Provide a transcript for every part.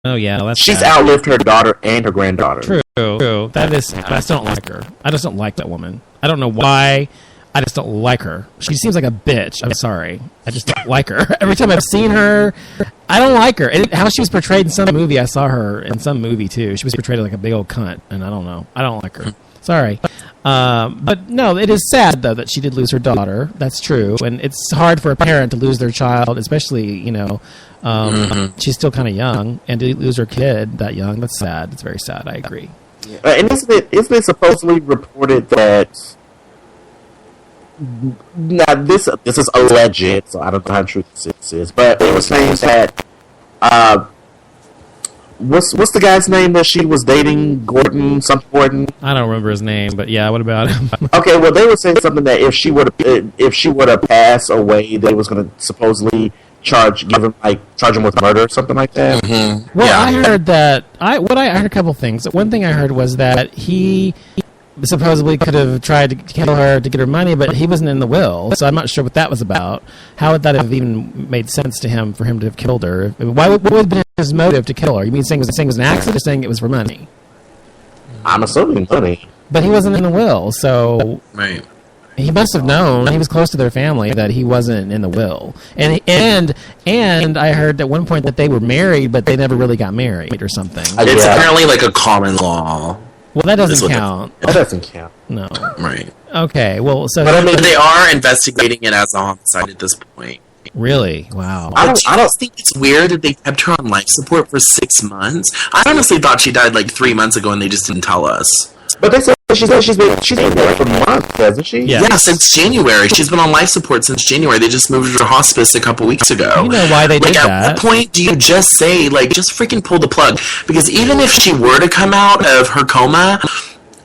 Oh yeah, she's sad. outlived her daughter and her granddaughter. True. That is. I just don't like her. I just don't like that woman. I don't know why. I just don't like her. She seems like a bitch. I'm sorry. I just don't like her. Every time I've seen her, I don't like her. And how she was portrayed in some movie, I saw her in some movie too. She was portrayed like a big old cunt, and I don't know. I don't like her. Sorry. But no, it is sad, though, that she did lose her daughter. That's true. And it's hard for a parent to lose their child, especially, she's still kind of young. And to lose her kid that young, that's sad. It's very sad. I agree. And isn't it supposedly reported that... Now, this is alleged, so I don't know how true this is, but it was saying that... What's the guy's name that she was dating? Gordon? I don't remember his name, but yeah, what about him? Okay, well, they were saying something that if she would have passed away, they was going to supposedly charge him with murder or something like that. Mm-hmm. Well, yeah. I heard that. I heard a couple things. One thing I heard was that he supposedly could have tried to kill her to get her money, but he wasn't in the will, so I'm not sure what that was about. How would that have even made sense to him for him to have killed her? What would have been his motive to kill her? You mean saying it was an accident, or saying it was for money? I'm assuming money. But he wasn't in the will, so right. He must have known. He was close to their family that he wasn't in the will, and I heard at one point that they were married, but they never really got married or something. It's apparently like a common law. Well, that doesn't count. That doesn't count. No. Right. Okay. Well, so but I mean, they are investigating it as a homicide at this point. Really? Wow. I don't think it's weird that they kept her on life support for 6 months. I honestly thought she died like 3 months ago, and they just didn't tell us. But they said she's been there for months, hasn't she? Yeah, since January. She's been on life support since January. They just moved her to hospice a couple weeks ago. You know why they did that? At what point do you just say, just freaking pull the plug? Because even if she were to come out of her coma,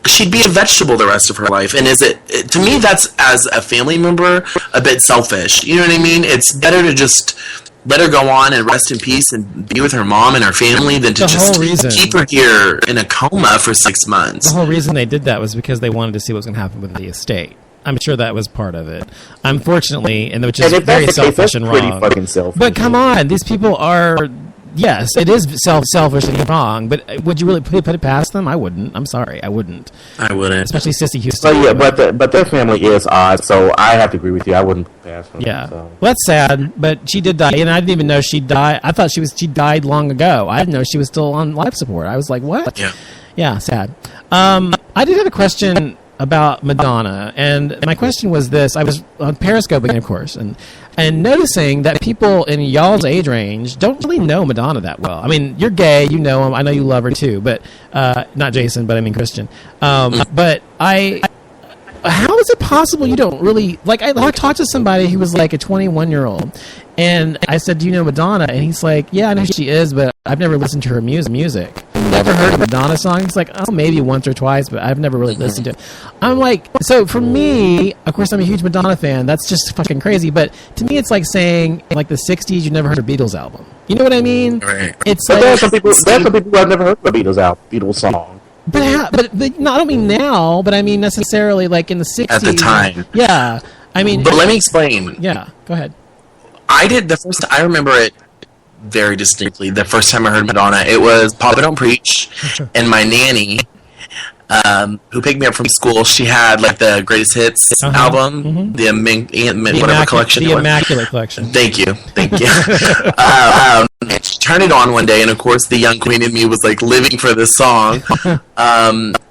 she'd be a vegetable the rest of her life. And to me, that's, as a family member, a bit selfish. You know what I mean? It's better to just let her go on and rest in peace and be with her mom and her family than to just keep her here in a coma for 6 months. The whole reason they did that was because they wanted to see what was going to happen with the estate. I'm sure that was part of it. Unfortunately, which is very selfish and wrong. Fucking selfish. But come on, these people are... Yes, it is selfish and wrong, but would you really put it past them? I wouldn't. I'm sorry, I wouldn't. I wouldn't. Especially Sissy Houston. So yeah, but their family is odd, so I have to agree with you. I wouldn't put it past them. Yeah, so. Well, that's sad, but she did die, and I didn't even know she died. I thought she died long ago. I didn't know she was still on life support. I was like, what? Yeah, sad. I did have a question about Madonna, and my question was this. I was on Periscoping, of course, and noticing that people in y'all's age range don't really know Madonna that well. I mean, you're gay, you know him, I know you love her too, but not Jason, but I mean Christian. But how is it possible you don't really... I talked to somebody who was like a 21-year-old, and I said, do you know Madonna? And he's like, yeah, I know who she is, but I've never listened to her music. Never heard a Madonna song? He's like, oh, maybe once or twice, but I've never really listened to it. I'm like, so for me, of course, I'm a huge Madonna fan. That's just fucking crazy. But to me, it's like saying, like the 60s, you've never heard a Beatles album. You know what I mean? Right. It's but there are some people who have never heard a Beatles song. But no, I don't mean now, but I mean necessarily like in the 60s. At the time. Yeah. I mean... But let me explain. Yeah, go ahead. I remember it very distinctly. The first time I heard Madonna, it was Papa Don't Preach, and my nanny, who picked me up from school, she had like the Greatest Hits album, the whatever collection. The Immaculate Collection. Thank you. And she turned it on one day, and of course, the young queen in me was like living for this song.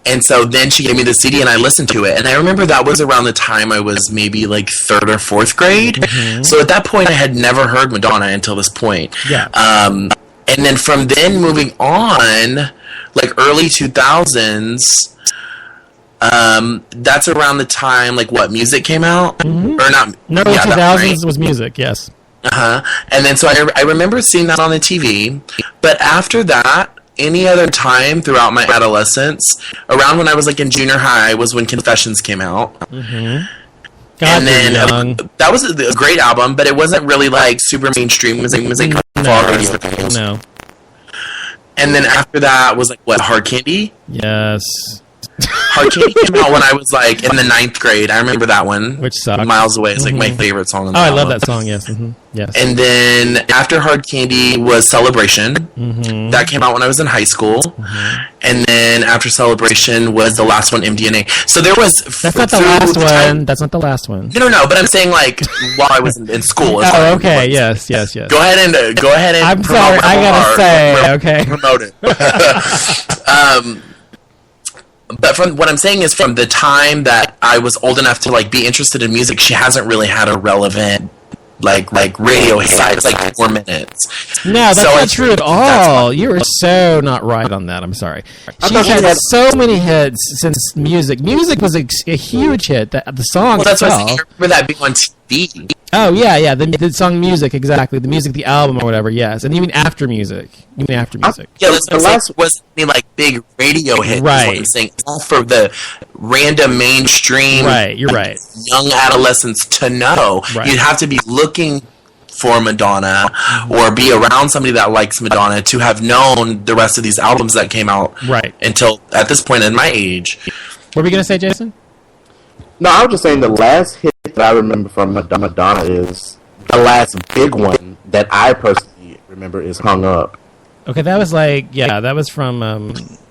And so then she gave me the CD, and I listened to it. And I remember that was around the time I was maybe like 3rd or 4th grade. Mm-hmm. So at that point, I had never heard Madonna until this point. Yeah. And then from then moving on, like early 2000s, that's around the time like what music came out, or not? No, 2000s was music. Yes. And then so I remember seeing that on the TV, but after that, any other time throughout my adolescence, around when I was like in junior high, was when Confessions came out. Mm-hmm. And then that was a great album, but it wasn't really like super mainstream. It was like no. And then after that was like what, Hard Candy? Yes. Hard Candy came out when I was like in the 9th grade. I remember that one. Which sucked. Miles Away is like my favorite song on the album. I love that song, yes. Mm-hmm. Yes. And then after Hard Candy was Celebration. Mm-hmm. That came out when I was in high school. Mm-hmm. And then after Celebration was the last one, MDNA. So there was... That's not the last one. That's not the last one. No. But I'm saying, like, while I was in school. Oh, okay. Yes. Go ahead and I'm sorry. I gotta say, okay. Promote it. But from what I'm saying is, from the time that I was old enough to like be interested in music, she hasn't really had a relevant like radio hit. It's like 4 minutes. No, that's not true at all. You were so not right on that. I'm sorry. She's had so many hits since music. Music was a huge hit. The song. Well, that's why I remember that being on TV. Oh yeah. The song Music, exactly. The music, the album or whatever. Yes, and even after music. Yeah, the last wasn't any like big radio hit. Right. What I'm saying. It's all for the random mainstream. Right. You're right. Young adolescents to know. Right. You'd have to be looking for Madonna or be around somebody that likes Madonna to have known the rest of these albums that came out. Right. Until at this point in my age. What were we gonna say, Jason? No, I was just saying the last hit that I remember from Madonna is the last big one that I personally remember is Hung Up. Okay, that was like, that was from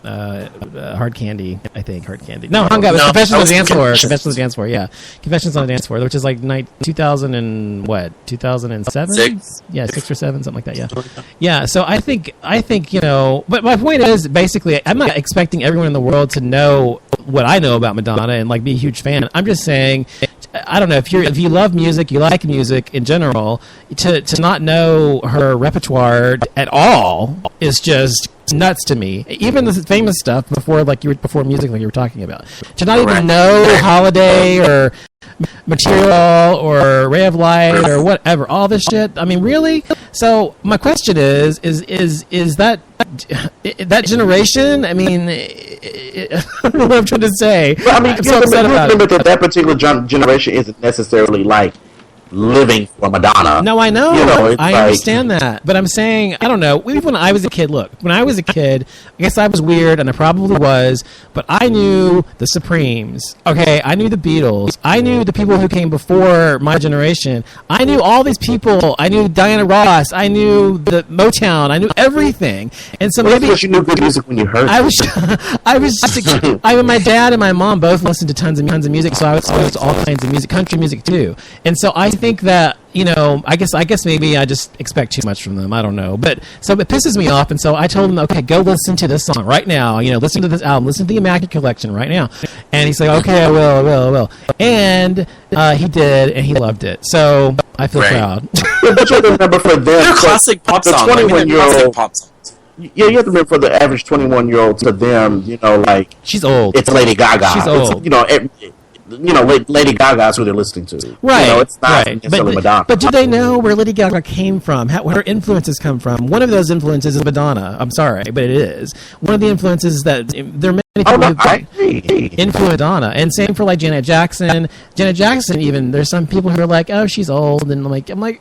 Hard Candy, I think. Hard Candy. No, Hung Up. Confessions on the Dance Floor. Confessions on the Dance Floor, yeah. Confessions on the Dance Floor, which is like 2000 and what? 2007? 6? Yeah, 6 or 7, something like that, yeah. Yeah, so I think, but my point is, basically, I'm not expecting everyone in the world to know what I know about Madonna and like be a huge fan. I'm just saying, I don't know, if you love music, you like music in general, to not know her repertoire at all is just nuts to me. Even the famous stuff before music, like you were talking about, to not even know Holiday or Material or Ray of Light or whatever, all this shit. I mean, really? So my question is that generation? I mean, I don't know what I'm trying to say. Well, I mean, remember that particular generation isn't necessarily like living for Madonna. No, I know. I understand that. But I'm saying, I don't know. Even when I was a kid, when I was a kid, I guess I was weird, and I probably was, but I knew the Supremes. Okay, I knew the Beatles. I knew the people who came before my generation. I knew all these people. I knew Diana Ross. I knew the Motown. I knew everything. And so maybe you knew good music when you heard it. I was just a kid. My dad and my mom both listened to tons of music, so I was exposed to all kinds of music, country music too. And so I think that, I guess maybe I just expect too much from them. I don't know. But so it pisses me off. And so I told him, okay, go listen to this song right now. Listen to this album. Listen to the Immaculate Collection right now. And he's like, okay, I will. And he did, and he loved it. So I feel proud. But you have to remember for them, they're classic pop songs. The 21-year-old pop songs. Yeah, you have to remember for the average 21-year-old, to them, like, she's old. It's Lady Gaga. She's old. Lady Gaga is who they're listening to. Right. It's not necessarily Madonna. But do they know where Lady Gaga came from? Where her influences come from? One of those influences is Madonna. I'm sorry, but it is. One of the influences that there are many people who influence Madonna. And same for like Janet Jackson. Janet Jackson, even, there's some people who are like, oh, she's old. And I'm like,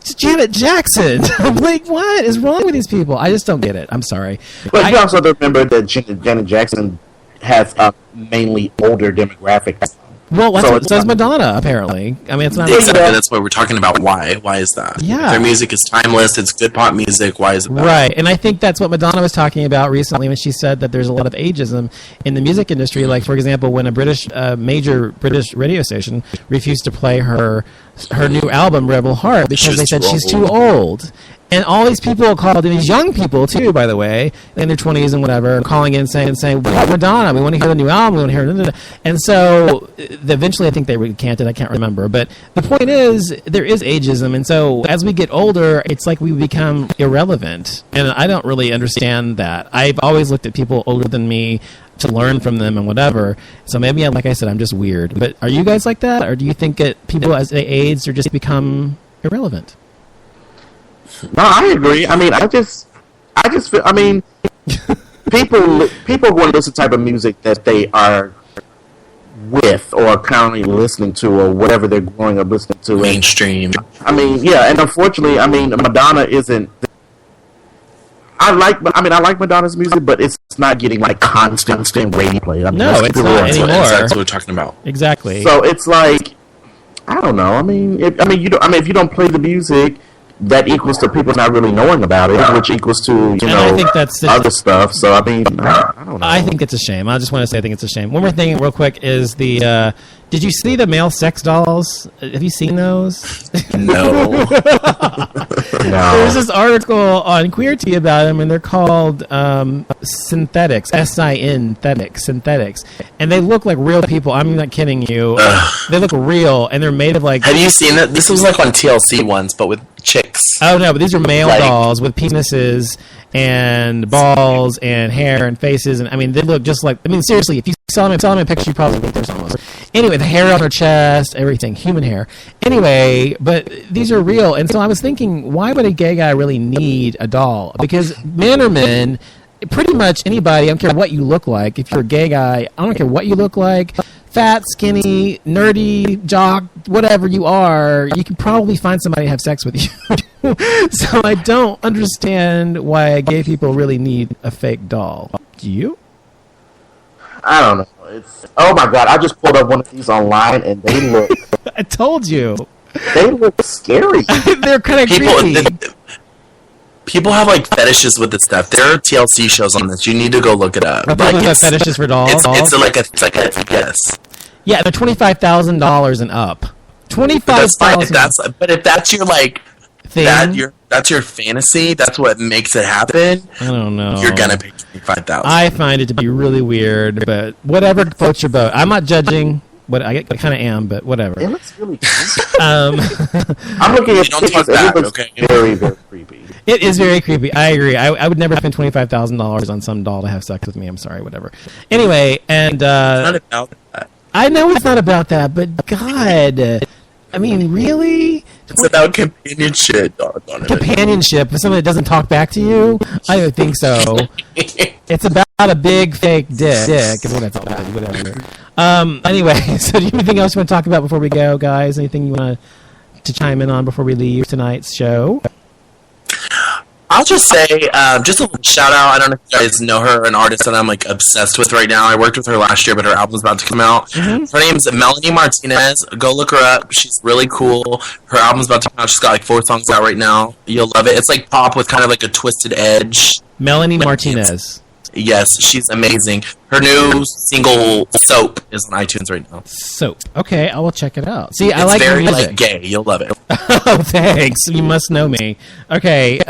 it's Janet Jackson. I'm like, what is wrong with these people? I just don't get it. I'm sorry. But you also have to remember that Janet Jackson has a mainly older demographic. Well, so says Madonna, apparently. I mean, it's not... Exactly, that's what we're talking about. Why? Why is that? Yeah. Their music is timeless. It's good pop music. Why is it that? Right, and I think that's what Madonna was talking about recently when she said that there's a lot of ageism in the music industry. Like, for example, when a major British radio station refused to play her new album, Rebel Heart, because they said she's too old. And all these people called, these young people too, by the way, in their 20s and whatever, calling in saying, we want Madonna, we want to hear the new album, we want to hear it. And so eventually I think they recanted, I can't remember. But the point is, there is ageism. And so as we get older, it's like we become irrelevant. And I don't really understand that. I've always looked at people older than me to learn from them and whatever. So maybe, like I said, I'm just weird. But are you guys like that? Or do you think that people as they age or just become irrelevant? No, I agree. I mean, I just feel. I mean, people who want to listen to the type of music that they are with or currently listening to or whatever they're growing up listening to. Mainstream. I mean, yeah, and unfortunately, I mean, Madonna isn't. I like Madonna's music, but it's not getting like constant radio play. I mean, no, it's not anymore. That's what we're talking about. Exactly. So it's like, I don't know. I mean, if you don't play the music, that equals to people not really knowing about it, which equals to I think that's other stuff. So I mean, I don't know. I think it's a shame. I just want to say I think it's a shame. One more thing, real quick, is the. Did you see the male sex dolls? Have you seen those? No. No. There's this article on Queerty about them, and they're called synthetics, synthetics, and they look like real people. I'm not kidding you. They look real, and they're made of like. Have you seen that? This was like on TLC once, but with chicks. Oh no, but these are male dolls with penises and balls and hair and faces, and I mean they look just like. I mean seriously, if you saw them in picture, you probably think there's almost. Anyway, the hair on her chest, everything, human hair. Anyway, but these are real, and so I was thinking, why would a gay guy really need a doll? Because men are men. Pretty much anybody, I don't care what you look like. If you're a gay guy, I don't care what you look like. Fat, skinny, nerdy, jock, whatever you are, you can probably find somebody to have sex with you. So I don't understand why gay people really need a fake doll. Do you? I don't know. Oh my god! I just pulled up one of these online, and they look. I told you. They look scary. They're kind of creepy. People have like fetishes with this stuff. There are TLC shows on this. You need to go look it up. People have fetishes for dolls. It's like a yes. Yeah, they're $25,000 and up. $25,000. But if that's your like thing, that's your fantasy. That's what makes it happen. I don't know. You're gonna pay $25,000. I find it to be really weird, but whatever floats your boat. I'm not judging. What I kind of am, but whatever. It looks really creepy. I'm looking at pictures, and it looks very, very creepy. It is very creepy. I agree. I would never spend $25,000 on some doll to have sex with me. I'm sorry, whatever. Anyway, and it's not about that. I know it's not about that, but God, I mean, really? It's about companionship. Companionship with someone that doesn't talk back to you? I don't think so. It's about a big fake dick. Is what it's about. Whatever. Anyway, so do you have anything else you want to talk about before we go, guys? Anything you want to chime in on before we leave tonight's show? I'll just say, just a little shout out. I don't know if you guys know her, an artist that I'm like obsessed with right now. I worked with her last year, but her album's about to come out. Mm-hmm. Her name's Melanie Martinez. Go look her up. She's really cool. Her album's about to come out. She's got like 4 songs out right now. You'll love it. It's like pop with kind of like a twisted edge. Melanie Martinez. Yes, she's amazing. Her new single "Soap" is on iTunes right now. Soap. Okay, I will check it out. See, I it's like very music. like gay. You'll love it. Oh, thanks. You must know me. Okay,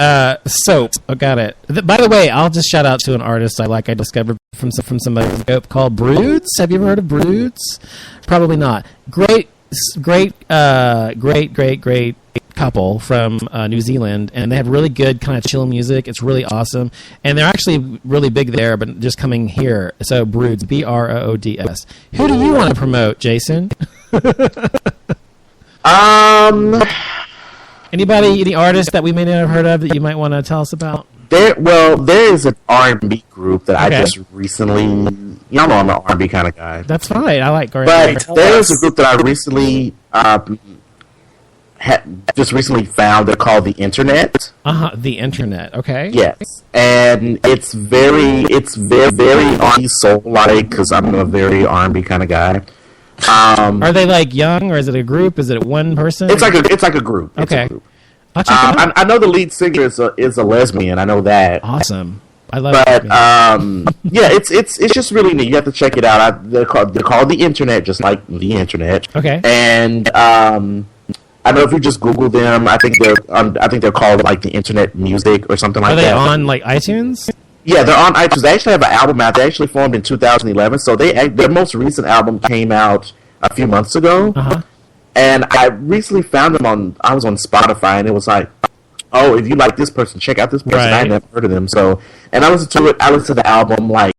Soap. Oh, got it. By the way, I'll just shout out to an artist I like. I discovered from somebody called Broods. Have you ever heard of Broods? Probably not. Great couple from New Zealand, and they have really good kind of chill music. It's really awesome, and they're actually really big there, but just coming here. So Broods, Broods. Who do you want to promote, Jason? Anybody, any artists that we may not have heard of that you might want to tell us about? There is an R&B group that I just recently. Y'all know I'm an R&B kind of guy. That's fine. I like R&B. But there is a group that I recently. Just recently found. They're called The Internet. The Internet. Okay. Yes, and it's very R&B soul-like because I'm a very R&B kind of guy. Are they like young, or is it a group? Is it one person? It's like a group. Okay. It's a group. I'll check it out. I know the lead singer is a lesbian. I know that. Awesome. I love it. But yeah, it's just really neat. You have to check it out. They're called The Internet, just like the Internet. Okay. And I don't know if you just Google them. I think they're called like The Internet Music or something like that. Are they on like iTunes? Yeah, they're on iTunes. They actually have an album out. They actually formed in 2011. So their most recent album came out a few months ago. And I recently found them I was on Spotify, and it was like, oh, if you like this person, check out this person. Right. I never heard of them. So, and I listened to it. I listened to the album like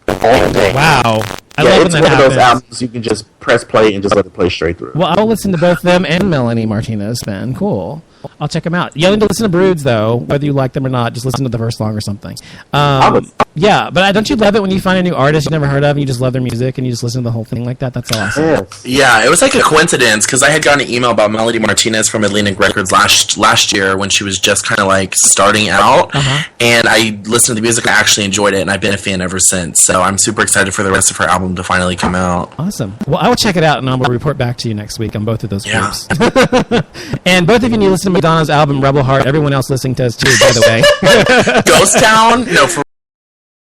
all day. Wow. It's one of those albums you can just press play and just let it play straight through. Well, I'll listen to both them and Melanie Martinez, man. Cool. I'll check them out. You don't need to listen to Broods, though. Whether you like them or not, just listen to the first song or something. I Yeah, but don't you love it when you find a new artist you've never heard of and you just love their music and you just listen to the whole thing like that? That's awesome. Yes. Yeah, it was like a coincidence because I had gotten an email about Melody Martinez from Atlantic Records last year when she was just kind of like starting out, and I listened to the music. I actually enjoyed it, and I've been a fan ever since. So I'm super excited for the rest of her album to finally come out. Awesome. Well, I will check it out, and I will report back to you next week on both of those groups. And both of you need to listen to Madonna's album, Rebel Heart. Everyone else listening to us too, by the way. Ghost Town? No, for